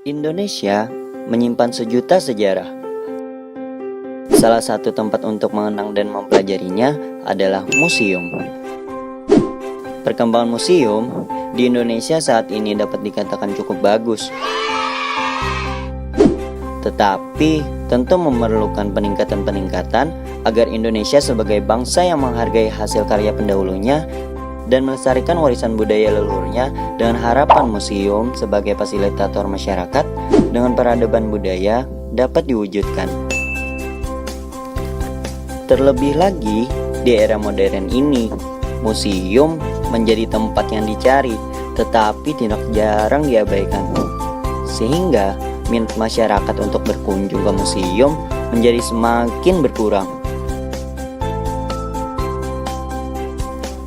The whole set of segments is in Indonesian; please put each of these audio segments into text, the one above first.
Indonesia menyimpan sejuta sejarah. Salah satu tempat untuk mengenang dan mempelajarinya adalah museum. Perkembangan museum di Indonesia saat ini dapat dikatakan cukup bagus. Tetapi tentu memerlukan peningkatan-peningkatan agar Indonesia sebagai bangsa yang menghargai hasil karya pendahulunya dan melestarikan warisan budaya leluhurnya dengan harapan museum sebagai fasilitator masyarakat dengan peradaban budaya dapat diwujudkan. Terlebih lagi di era modern ini, museum menjadi tempat yang dicari tetapi tidak jarang diabaikan. Sehingga minat masyarakat untuk berkunjung ke museum menjadi semakin berkurang.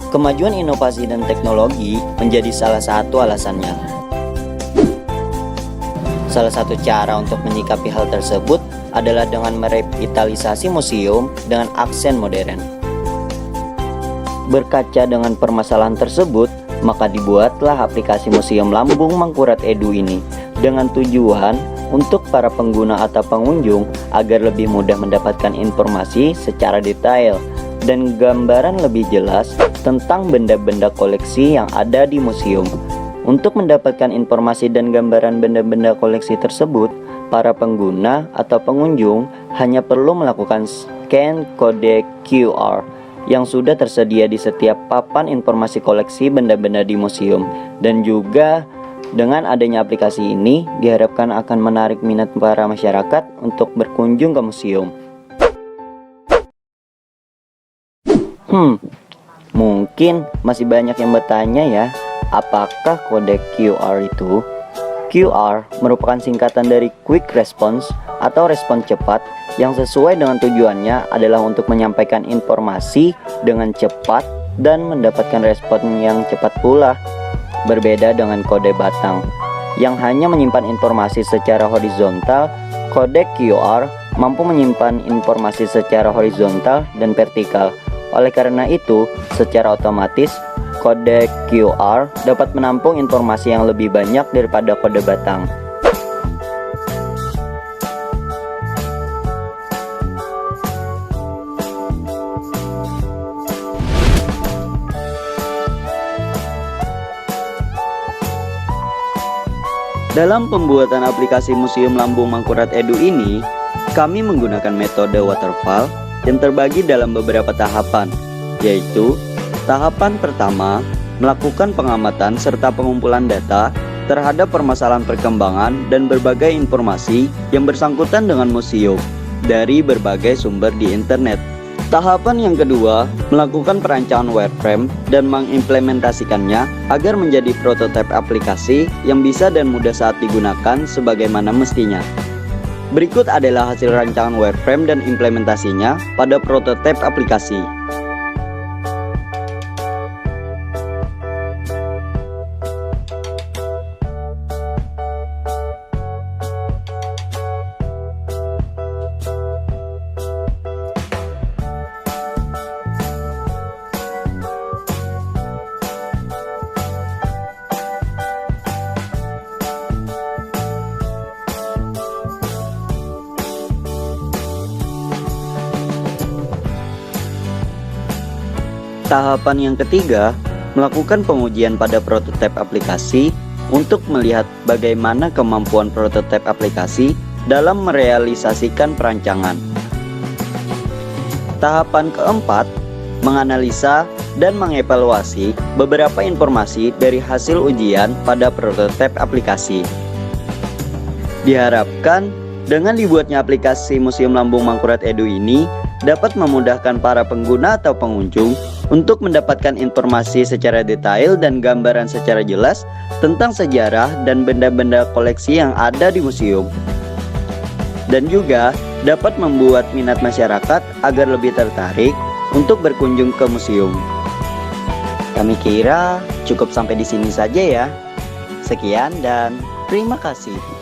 Kemajuan inovasi dan teknologi menjadi salah satu alasannya. Salah satu cara untuk menyikapi hal tersebut adalah dengan merevitalisasi museum dengan aksen modern. Berkaca dengan permasalahan tersebut, maka dibuatlah aplikasi Museum Lambung Mangkurat Edu ini dengan tujuan untuk para pengguna atau pengunjung agar lebih mudah mendapatkan informasi secara detail dan gambaran lebih jelas tentang benda-benda koleksi yang ada di museum. Untuk mendapatkan informasi dan gambaran benda-benda koleksi tersebut, para pengguna atau pengunjung hanya perlu melakukan scan kode QR yang sudah tersedia di setiap papan informasi koleksi benda-benda di museum. Dan juga dengan adanya aplikasi ini diharapkan akan menarik minat para masyarakat untuk berkunjung ke museum. Mungkin masih banyak yang bertanya ya, apakah kode QR itu? QR merupakan singkatan dari Quick Response atau respon cepat yang sesuai dengan tujuannya adalah untuk menyampaikan informasi dengan cepat dan mendapatkan respon yang cepat pula. Berbeda dengan kode batang yang hanya menyimpan informasi secara horizontal, kode QR mampu menyimpan informasi secara horizontal dan vertikal. Oleh karena itu, secara otomatis kode QR dapat menampung informasi yang lebih banyak daripada kode batang. Dalam pembuatan aplikasi Museum Lambung Mangkurat Edu ini, kami menggunakan metode waterfall yang terbagi dalam beberapa tahapan, yaitu tahapan pertama, melakukan pengamatan serta pengumpulan data terhadap permasalahan perkembangan dan berbagai informasi yang bersangkutan dengan museum dari berbagai sumber di internet. Tahapan yang kedua, melakukan perancangan wireframe dan mengimplementasikannya agar menjadi prototipe aplikasi yang bisa dan mudah saat digunakan sebagaimana mestinya. Berikut adalah hasil rancangan wireframe dan implementasinya pada prototipe aplikasi. Tahapan yang ketiga, melakukan pengujian pada prototipe aplikasi untuk melihat bagaimana kemampuan prototipe aplikasi dalam merealisasikan perancangan. Tahapan keempat, menganalisa dan mengevaluasi beberapa informasi dari hasil ujian pada prototipe aplikasi. Diharapkan dengan dibuatnya aplikasi Museum Lambung Mangkurat Edu ini dapat memudahkan para pengguna atau pengunjung untuk mendapatkan informasi secara detail dan gambaran secara jelas tentang sejarah dan benda-benda koleksi yang ada di museum. Dan juga dapat membuat minat masyarakat agar lebih tertarik untuk berkunjung ke museum. Kami kira cukup sampai di sini saja ya. Sekian dan terima kasih.